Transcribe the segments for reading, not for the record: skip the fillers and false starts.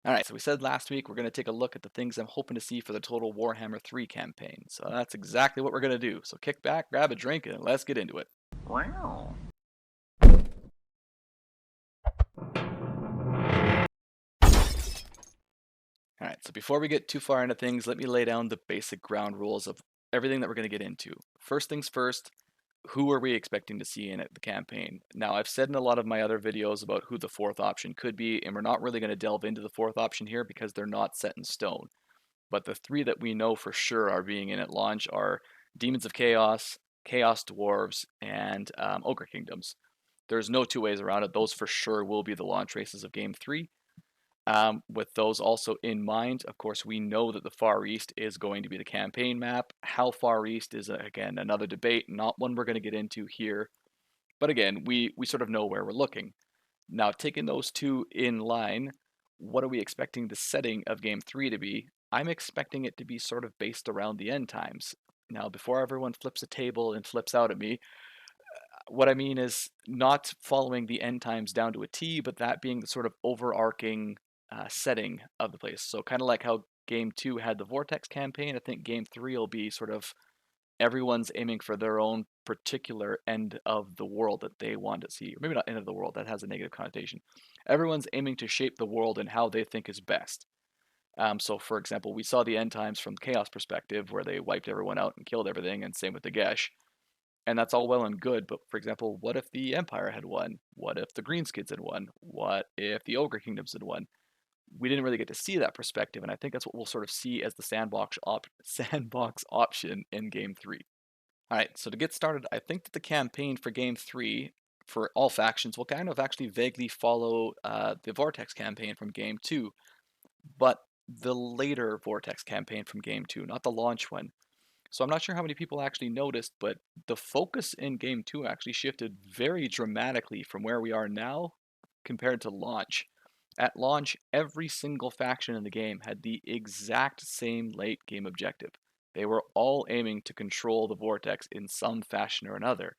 All right, so we said last week we're going to take a look at the things I'm hoping to see for the Total Warhammer 3 campaign. So that's exactly what we're going to do. So kick back, grab a drink, and let's get into it. Wow. All right, so before we get too far into things, let me lay down the basic ground rules of everything that we're going to get into. First things first, who are we expecting to see in it, the campaign? Now, I've said in a lot of my other videos about who the fourth option could be, and we're not really going to delve into the fourth option here because they're not set in stone. But the three that we know for sure are being in at launch are Demons of Chaos, Chaos Dwarves, and Ogre Kingdoms. There's no two ways around it. Those for sure will be the launch races of Game 3. With those also in mind, of course, we know that the Far East is going to be the campaign map. How far east is, again, another debate, not one we're going to get into here. But again, we sort of know where we're looking. Now, taking those two in line, what are we expecting the setting of Game 3 to be? I'm expecting it to be sort of based around the end times. Now, before everyone flips a table and flips out at me, what I mean is not following the end times down to a T, but that being the sort of overarching setting of the place. So, kind of like how Game 2 had the Vortex campaign, I think Game 3 will be sort of everyone's aiming for their own particular end of the world that they want to see. Or maybe not end of the world, that has a negative connotation. Everyone's aiming to shape the world in how they think is best. So, for example, we saw the end times from Chaos perspective, where they wiped everyone out and killed everything, and same with the Gesh. And that's all well and good, but for example, what if the Empire had won? What if the Greenskids had won? What if the Ogre Kingdoms had won? We didn't really get to see that perspective, and I think that's what we'll sort of see as the sandbox option in Game 3. All right, so to get started, I think that the campaign for Game 3 for all factions will kind of actually vaguely follow the Vortex campaign from Game 2, but the later Vortex campaign from Game 2, not the launch one. So I'm not sure how many people actually noticed, but the focus in Game 2 actually shifted very dramatically from where we are now compared to launch. At launch, every single faction in the game had the exact same late game objective. They were all aiming to control the vortex in some fashion or another.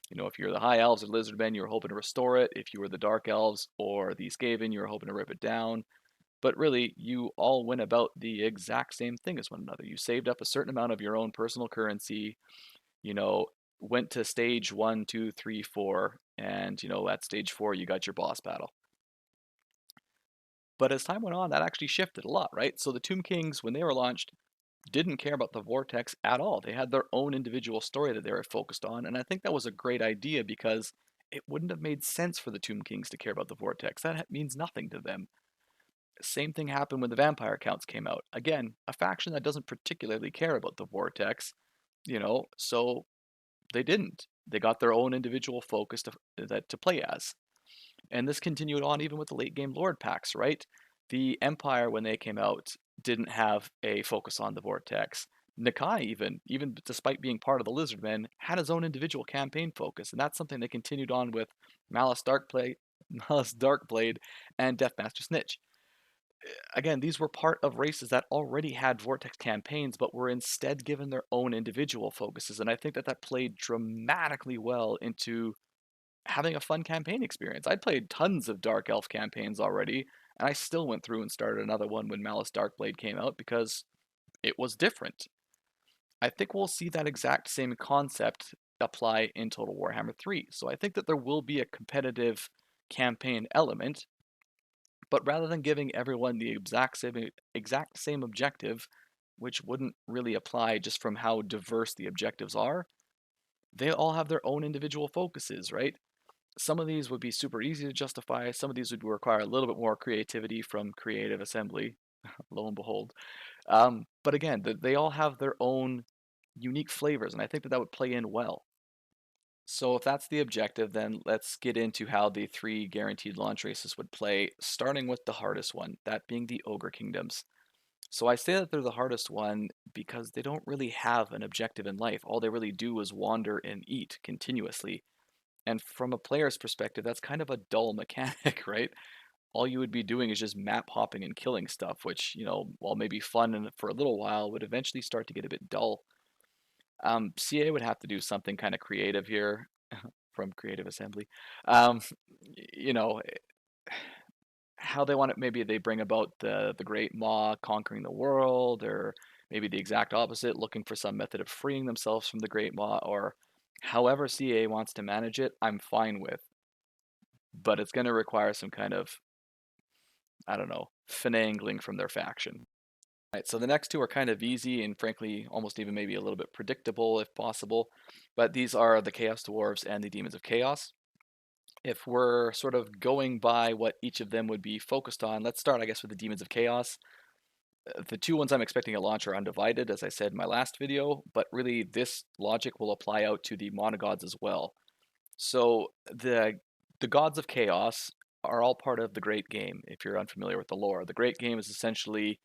You know, if you're the High Elves or Lizardmen, you were hoping to restore it. If you were the Dark Elves or the Skaven, you were hoping to rip it down. But really, you all went about the exact same thing as one another. You saved up a certain amount of your own personal currency, you know, went to stage 1, 2, 3, 4, and, at stage 4, you got your boss battle. But as time went on, that actually shifted a lot, right? So the Tomb Kings, when they were launched, didn't care about the Vortex at all. They had their own individual story that they were focused on, and I think that was a great idea because it wouldn't have made sense for the Tomb Kings to care about the Vortex. That means nothing to them. Same thing happened when the Vampire Counts came out. Again, a faction that doesn't particularly care about the Vortex, so they didn't. They got their own individual focus to play as. And this continued on even with the late game Lord packs, right? The Empire, when they came out, didn't have a focus on the Vortex. Nakai, even despite being part of the Lizardmen, had his own individual campaign focus, and that's something they continued on with Malice Darkblade, Malice Darkblade, and Deathmaster Snitch. Again, these were part of races that already had Vortex campaigns, but were instead given their own individual focuses, and I think that that played dramatically well into having a fun campaign experience. I'd played tons of Dark Elf campaigns already, and I still went through and started another one when Malice Darkblade came out because it was different. I think we'll see that exact same concept apply in Total Warhammer 3. So I think that there will be a competitive campaign element, but rather than giving everyone the exact same objective, which wouldn't really apply just from how diverse the objectives are, they all have their own individual focuses, right? Some of these would be super easy to justify. Some of these would require a little bit more creativity from creative assembly, lo and behold. But again, they all have their own unique flavors, and I think that that would play in well. So if that's the objective, then let's get into how the three guaranteed launch races would play, starting with the hardest one, that being the Ogre Kingdoms. So I say that they're the hardest one because they don't really have an objective in life. All they really do is wander and eat continuously. And from a player's perspective, that's kind of a dull mechanic, right? All you would be doing is just map hopping and killing stuff, which, while maybe fun and for a little while, would eventually start to get a bit dull. CA would have to do something kind of creative here from Creative Assembly. Um, you know, how they want it. Maybe they bring about the Great Maw conquering the world, or maybe the exact opposite, looking for some method of freeing themselves from the Great Maw, or however CA wants to manage it, I'm fine with. But it's going to require some kind of, I don't know, finagling from their faction. Right, so the next two are kind of easy and frankly almost even maybe a little bit predictable if possible, but these are the Chaos Dwarves and the Demons of Chaos. If we're sort of going by what each of them would be focused on, let's start, I guess, with the Demons of Chaos. The two ones I'm expecting at launch are Undivided, as I said in my last video, but really this logic will apply out to the monogods as well. So the gods of chaos are all part of the Great Game. If you're unfamiliar with the lore, the Great Game is essentially,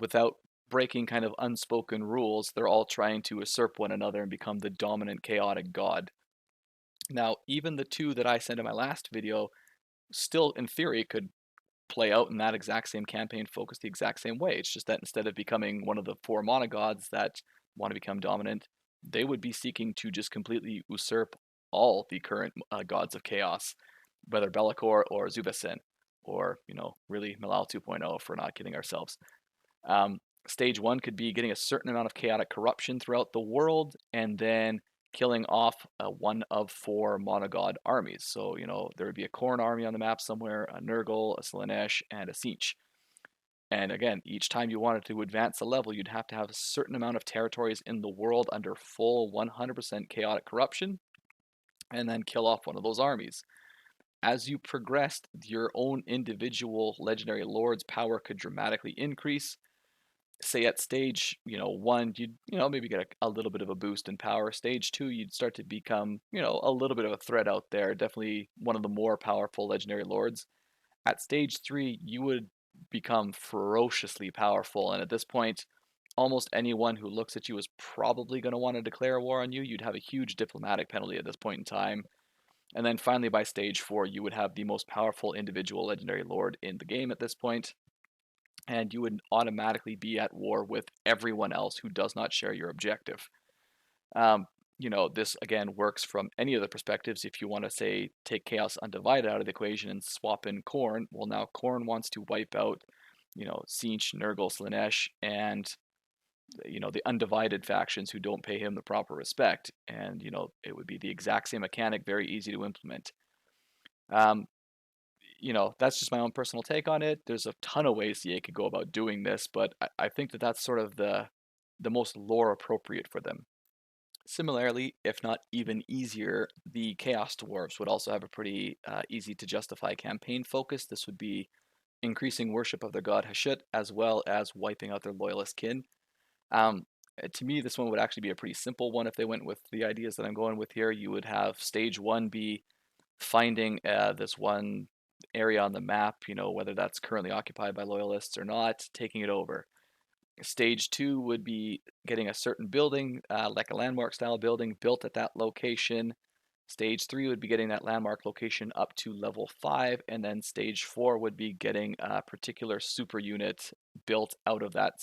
without breaking kind of unspoken rules, they're all trying to usurp one another and become the dominant chaotic god. Now, even the two that I sent in my last video still, in theory, could play out in that exact same campaign, focus the exact same way. It's just that instead of becoming one of the four monogods that want to become dominant, they would be seeking to just completely usurp all the current gods of chaos, whether Be'lakor or Zubasen, or, really Milal 2.0 if we're not kidding ourselves. Stage one could be getting a certain amount of chaotic corruption throughout the world, and then killing off one of four monogod armies. So, there would be a Khorne army on the map somewhere, a Nurgle, a Slaanesh, and a Tzeentch. And again, each time you wanted to advance a level, you'd have to have a certain amount of territories in the world under full 100% chaotic corruption, and then kill off one of those armies. As you progressed, your own individual legendary lord's power could dramatically increase. Say at stage, one, you'd, maybe get a little bit of a boost in power. Stage two, you'd start to become, a little bit of a threat out there. Definitely one of the more powerful legendary lords. At stage three, you would become ferociously powerful. And at this point, almost anyone who looks at you is probably going to want to declare war on you. You'd have a huge diplomatic penalty at this point in time. And then finally, by stage four, you would have the most powerful individual legendary lord in the game at this point, and you would automatically be at war with everyone else who does not share your objective. This again works from any of the perspectives. If you want to say take Chaos Undivided out of the equation and swap in Khorne, well, now Khorne wants to wipe out, Tzeentch, Nurgle, Slaanesh, and the Undivided factions who don't pay him the proper respect. And it would be the exact same mechanic, very easy to implement. Um, that's just my own personal take on it. There's a ton of ways CA could go about doing this, but I think that that's sort of the most lore appropriate for them. Similarly, if not even easier, the Chaos Dwarves would also have a pretty easy to justify campaign focus. This would be increasing worship of their god Hashut, as well as wiping out their loyalist kin. To me, this one would actually be a pretty simple one if they went with the ideas that I'm going with here. You would have stage one be finding this one area on the map, whether that's currently occupied by loyalists or not, taking it over. Stage two would be getting a certain building, like a landmark style building, built at that location. Stage three would be getting that landmark location up to level 5, and then stage 4 would be getting a particular super unit built out of that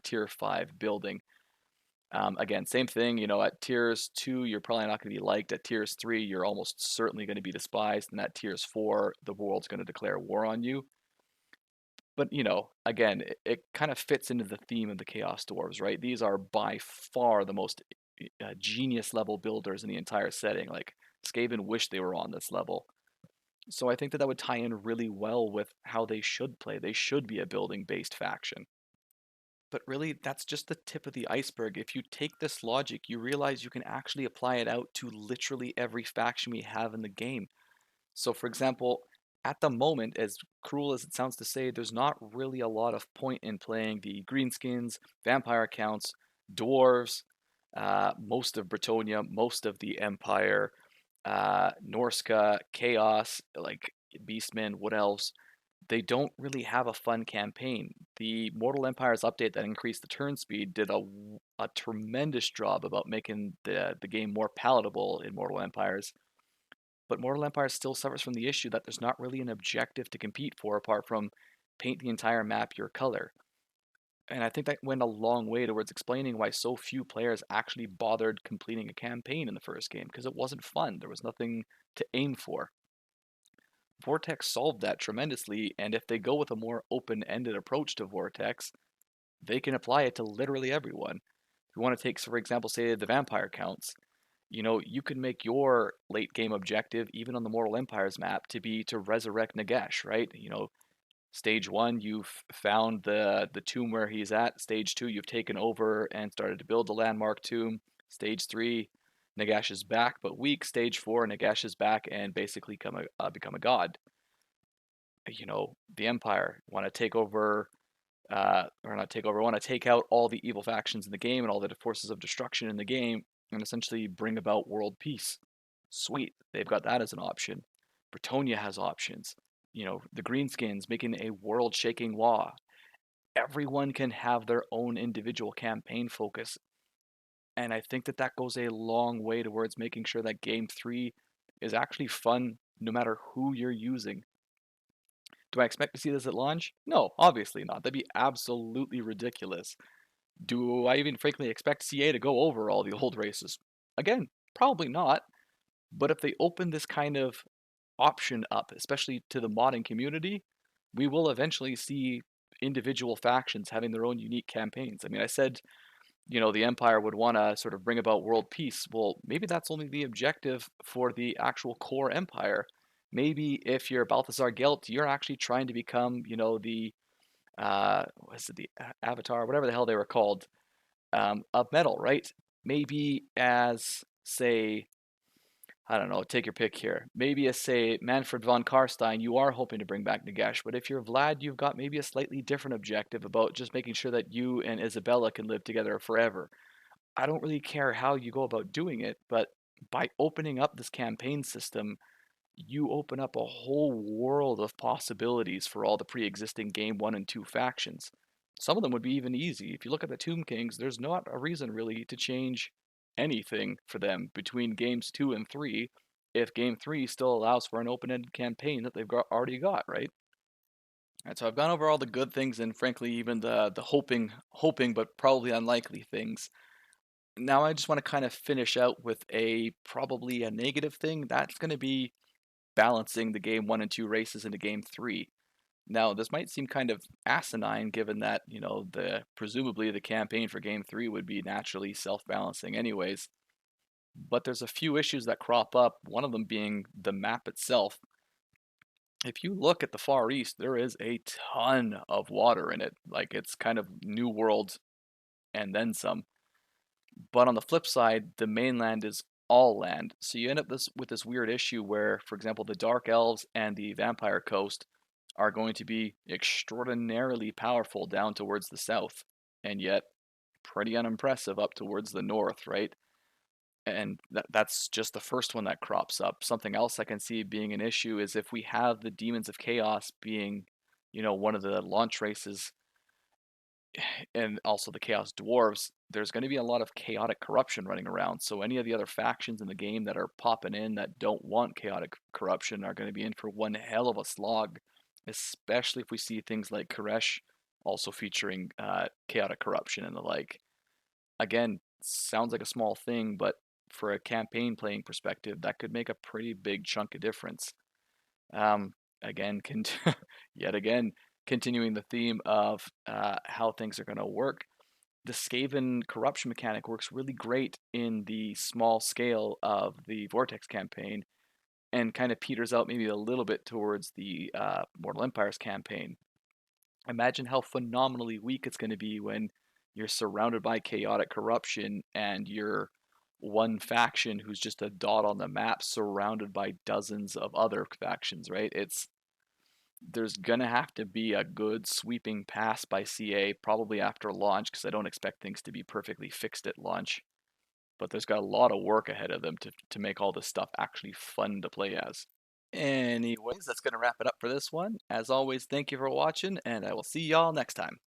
tier 5 building. Again, same thing, at tiers 2, you're probably not going to be liked. At tiers 3, you're almost certainly going to be despised. And at tiers 4, the world's going to declare war on you. But, again, it kind of fits into the theme of the Chaos Dwarves, right? These are by far the most genius level builders in the entire setting. Like, Skaven wished they were on this level. So I think that would tie in really well with how they should play. They should be a building-based faction. But really, that's just the tip of the iceberg. If you take this logic, you realize you can actually apply it out to literally every faction we have in the game. So, for example, at the moment, as cruel as it sounds to say, there's not really a lot of point in playing the Greenskins, Vampire Counts, Dwarves, most of Bretonnia, most of the Empire, Norska, Chaos, like Beastmen, what else? They don't really have a fun campaign. The Mortal Empires update that increased the turn speed did a tremendous job about making the game more palatable in Mortal Empires. But Mortal Empires still suffers from the issue that there's not really an objective to compete for apart from paint the entire map your color. And I think that went a long way towards explaining why so few players actually bothered completing a campaign in the first game, because it wasn't fun. There was nothing to aim for. Vortex solved that tremendously, and if they go with a more open-ended approach to Vortex, they can apply it to literally everyone. If you want to take, for example, say the vampire counts, you can make your late game objective, even on the Mortal Empires map, to be to resurrect Nagash, right? Stage one, you've found the tomb where he's at. Stage two, you've taken over and started to build the landmark tomb. Stage three, Nagash is back but weak. Stage four, Nagash is back and basically become a god. The Empire want to take over, or not take over, want to take out all the evil factions in the game and all the forces of destruction in the game and essentially bring about world peace. Sweet, they've got that as an option. Bretonia has options. The Greenskins making a world-shaking law. Everyone can have their own individual campaign focus, and I think that that goes a long way towards making sure that Game 3 is actually fun no matter who you're using. Do I expect to see this at launch? No, obviously not. That'd be absolutely ridiculous. Do I even frankly expect CA to go over all the old races? Again, probably not. But if they open this kind of option up, especially to the modding community, we will eventually see individual factions having their own unique campaigns. I mean, I said, the Empire would want to sort of bring about world peace. Well, maybe that's only the objective for the actual core Empire. Maybe if you're Balthazar Gelt, you're actually trying to become, the what's it, the Avatar, whatever the hell they were called, of metal, right? Maybe as, say, I don't know, take your pick here. Maybe as, say, Manfred von Karstein, you are hoping to bring back Nagash, but if you're Vlad, you've got maybe a slightly different objective about just making sure that you and Isabella can live together forever. I don't really care how you go about doing it, but by opening up this campaign system, you open up a whole world of possibilities for all the pre-existing game 1 and 2 factions. Some of them would be even easy. If you look at the Tomb Kings, there's not a reason really to change anything for them between games 2 and 3 if game 3 still allows for an open-ended campaign that already got, right? And so I've gone over all the good things and frankly even the hoping but probably unlikely things. Now I just want to kind of finish out with probably a negative thing. That's going to be balancing the game 1 and 2 races into game 3. Now, this might seem kind of asinine given that, presumably the campaign for game 3 would be naturally self-balancing anyways, but there's a few issues that crop up, one of them being the map itself. If you look at the Far East, there is a ton of water in it. Like, it's kind of New World and then some. But on the flip side, the mainland is all land. So you end up with this weird issue where, for example, the Dark Elves and the Vampire Coast are going to be extraordinarily powerful down towards the south, and yet pretty unimpressive up towards the north, right? And that's just the first one that crops up. Something else I can see being an issue is if we have the Demons of Chaos being, one of the launch races and also the Chaos Dwarves, there's going to be a lot of chaotic corruption running around. So any of the other factions in the game that are popping in that don't want chaotic corruption are going to be in for one hell of a slog, especially if we see things like Koresh also featuring chaotic corruption and the like. Again, sounds like a small thing, but for a campaign playing perspective, that could make a pretty big chunk of difference. Again, yet again, continuing the theme of how things are going to work, the Skaven corruption mechanic works really great in the small scale of the Vortex campaign and kind of peters out maybe a little bit towards the Mortal Empires campaign. Imagine how phenomenally weak it's going to be when you're surrounded by chaotic corruption and you're one faction who's just a dot on the map surrounded by dozens of other factions, right? There's gonna have to be a good sweeping pass by CA probably after launch because I don't expect things to be perfectly fixed at launch. But there's got a lot of work ahead of them to make all this stuff actually fun to play as. Anyways, that's gonna wrap it up for this one. As always, thank you for watching, and I will see y'all next time.